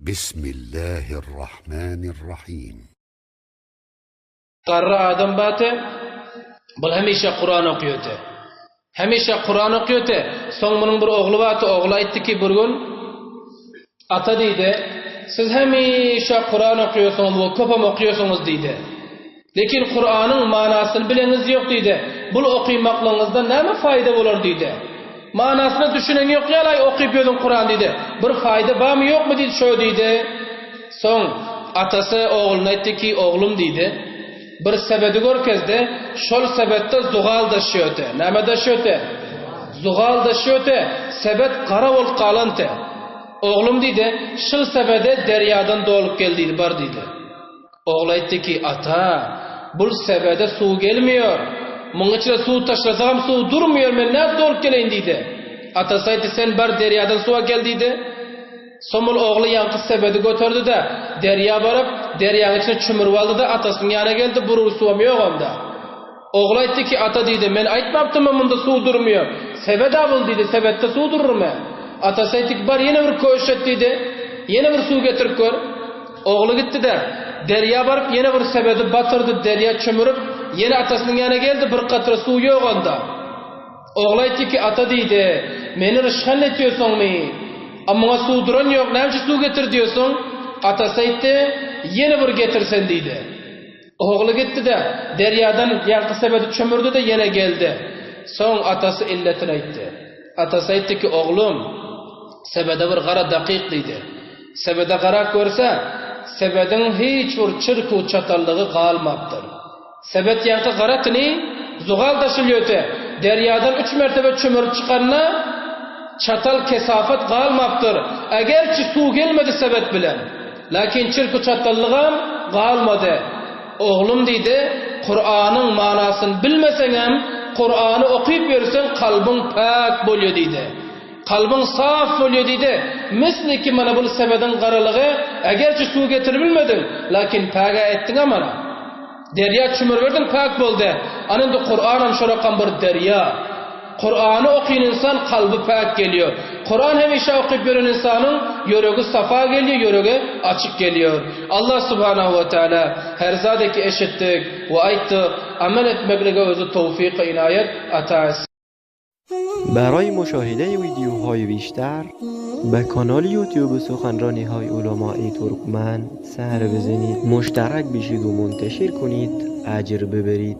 بسم الله الرحمن الرحيم. Qarra adam batı, bul hemişe Kur'an okuyordu. Hemişe Kur'an okuyordu. Son bunun bir oğlu batı, oğlu aytti ki bir gün, ata deydi, siz hemişe Kur'an okuyorsunuz, bu köpem okuyorsunuz deydi. Lekin Kur'an'ın manasını bileniz yok deydi. Bul okuymaklığınızda ne mi fayda olur deydi. Manasını düşünen yok ya lay okuyup yolun Kur'an deydi. Bir fayda var mı yok mu deydi, şöyle deydi. Son atası oğluna etti ki oğlum deydi. Bir sebedi görkezde, şol sebette zugal daşıyordu. Neme daşıyordu? Zugal daşıyordu. Sebet kara ol kalantı. Oğlum deydi, şıl sebede deryadan dolup geldiydi, bar deydi. Oğlu etti ki, ata, bu sebede su gelmiyor. Bunun içine su taşlasam su durmuyor, ben nasıl dolup geleyim deydi. Atası etti, sen bar deryadan suya geldiydi. Somul oğlu yankı sebedi götürdü de derya barıp deryanın içine çümürüp aldı da atasının yanına geldi, burur suam yok onda. Oğlu etti ki ata deydi, ben aytmaptım mı bunda su durmuyor. Sebed avıl deydi, sebette su durur mu? Atası etti ki bar yine bir köşet deydi, yine bir su getirip gör. Oğlu gitti de derya barıp yine bir sebedi batırdı, derya çümürüp yine atasının yanına geldi, bir katra su yok onda. Oğlu etti ki ata deydi, beni rışkan etiyorsun mu? Ama su duran yok, ne için su getir diyorsun? Atası etti, yeni bir getirsen deydi. Oğlu gitti de deryadan yankı sebedi çömürdü de yine geldi. Son atası illetini etti. Atası etti ki oğlum, sebede bir kara dakik deydi. Sebede kara görse, sebedin hiç bir çırkı çatallığı kalmaptır. Sebet yankı karatını zugal taşılıyordu. Deryadan 3 mertebe çömürüp çıkarına çatal kesafet kalmaptır. Egerçi su gelmedi sebet bilen. Lakin çırkı çatallığım kalmadı. Oğlum deydi, Kur'an'ın manasını bilmesen hem Kur'an'ı okuyup verirsen kalbin pak boluyor deydi. Kalbin saf boluyor deydi. Misli ki bana bu sebedin karalığı egerçi su getirebilmedin. Lakin paga ettin ama derya çümür verdin pak boldu. Anında Kur'an'ın şurakan bir derya. Kur'an'ı okuyan insan kalbi pak geliyor. Kur'an hemişe okuyup veren insanın yüreği safa geliyor, yüreği açık geliyor. Allah subhanahu ve teala her zadeki eşittik ve ayttık, amel etmekle özü tevfik inayet ata'ız. برای مشاهده ویدیوهای بیشتر به کانال یوتیوب سخنرانی های علمای ترکمن سر بزنید، مشترک بشید و منتشر کنید، اجر ببرید.